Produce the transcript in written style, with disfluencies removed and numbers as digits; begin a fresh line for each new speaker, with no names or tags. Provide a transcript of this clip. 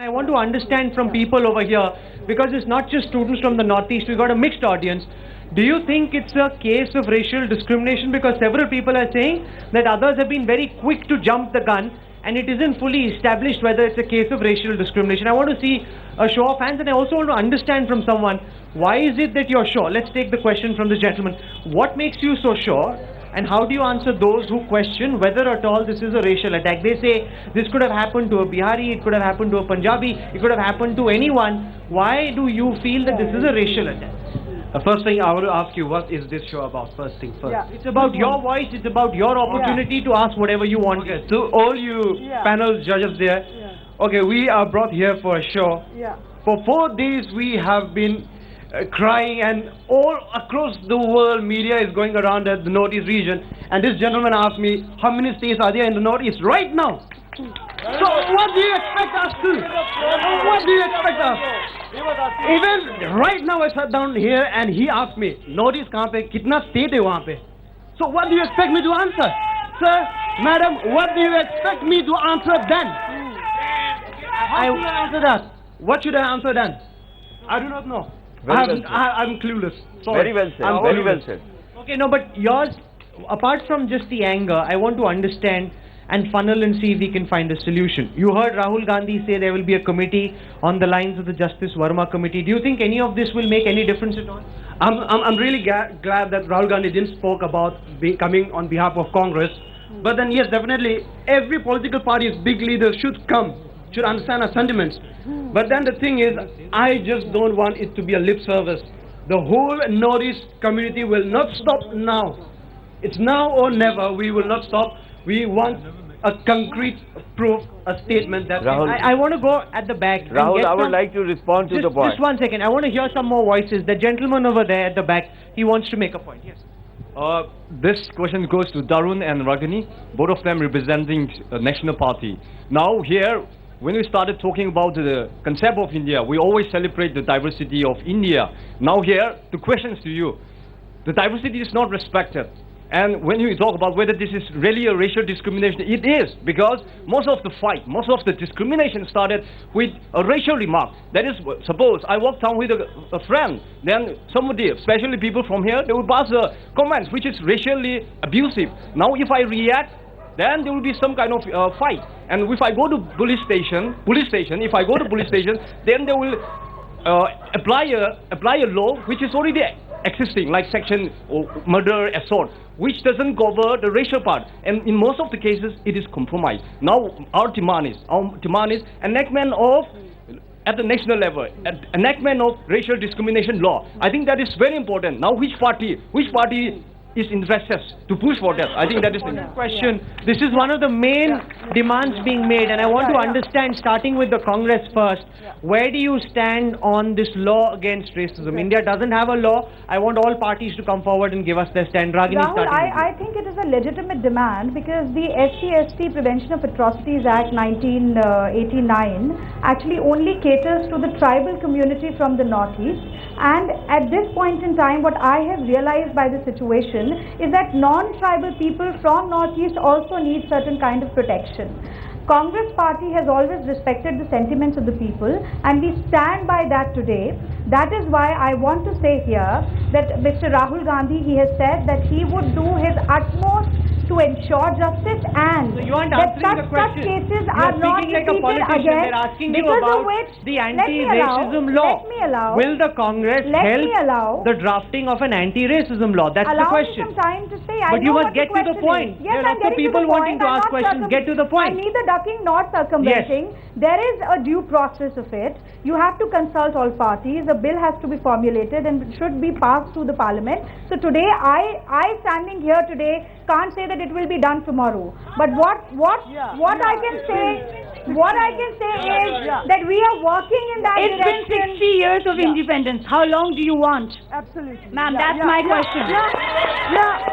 I want to understand from people over here, because it's not just students from the Northeast, we've got a mixed audience. Do you think it's a case of racial discrimination? Because several people are saying that others have been very quick to jump the gun and it isn't fully established whether it's a case of racial discrimination. I want to see a show of hands, and I also want to understand from someone, why is it that you're sure? Let's take the question from this gentleman. What makes you so sure? And how do you answer those who question whether at all this is a racial attack? They say this could have happened to a Bihari, it could have happened to a Punjabi, it could have happened to anyone. Why do you feel that this is a racial attack?
First thing, I want to ask you, what is this show about? First thing first.
Yeah. It's about your voice, it's about your opportunity to ask whatever you want.
Okay, so all you panel judges there, okay, we are brought here for a show. For 4 days we have been crying, and all across the world media is going around the Northeast region, and this gentleman asked me, how many states are there in the Northeast right now? So what do you expect us to? What do you expect us? Even right now I sat down here and he asked me, Northeast kahan pe, kitna state hai wahan pe? So what do you expect me to answer? Sir, madam, what do you expect me to answer then? How should I answer that? What should I answer then? I do not know. I'm clueless. Sorry.
Very well said. Very well said.
Okay, no, but yours, apart from just the anger, I want to understand and funnel and see if we can find a solution. You heard Rahul Gandhi say there will be a committee on the lines of the Justice Verma committee. Do you think any of this will make any difference at all?
I'm really glad that Rahul Gandhi didn't spoke about coming on behalf of Congress. But then yes, definitely every political party's big leaders should come, should understand our sentiments. But then the thing is, I just don't want it to be a lip service. The whole Northeast community will not stop now. It's now or never. We will not stop. We want a concrete proof, a statement that...
Rahul,
I want to go at the back.
Rahul, I would like to respond to the point.
Just 1 second. I want to hear some more voices. The gentleman over there at the back, he wants to make a point. Yes.
This question goes to Darun and Ragini, both of them representing a national party. Now here, when we started talking about the concept of India, we always celebrate the diversity of India. Now here, the question is to you. The diversity is not respected. And when you talk about whether this is really a racial discrimination, it is, because most of the fight, most of the discrimination started with a racial remark. That is, suppose I walk down with a friend, then somebody, especially people from here, they will pass comments which is racially abusive. Now if I react, then there will be some kind of fight. And if I go to police station, if I go to police station, then they will apply a law which is already existing, like section murder, assault, which doesn't cover the racial part, and in most of the cases it is compromised. Now our demand is enactment of, at the national level, enactment of racial discrimination law. I think that is very important. Now which party is interested to push for that? I think that is the question.
This is one of the main demands being made, and I want to understand, starting with the Congress first, where do you stand on this law against racism? India doesn't have a law. I want all parties to come forward and give us their stand. Ragini,
Rahul, I think it is a legitimate demand, because the SC/ST Prevention of Atrocities Act 1989 actually only caters to the tribal community from the Northeast. And at this point in time, what I have realized by the situation is that non-tribal people from Northeast also need certain kind of protection. Congress party has always respected the sentiments of the people, and we stand by that today. That is why I want to say here that Mr. Rahul Gandhi, he has said that he would do his utmost to ensure justice, and that such cases are not repeated again,
they're asking
because
you about
of which
the anti-racism law.
Let me allow.
Will the Congress help the drafting of an anti-racism law? That's the question.
Allow me some time to say.
But you must get to the point.
Yes,
there are lots of people wanting to ask questions. Get to the point.
I'm neither ducking nor circumventing.
Yes.
There is a due process of it. You have to consult all parties. A bill has to be formulated and should be passed through the parliament. So today, I standing here today can't say that it will be done tomorrow. But what I can say is that we are working in that direction.
It's been 60 years of independence. How long do you want?
Absolutely.
Ma'am, that's my question.
Yeah.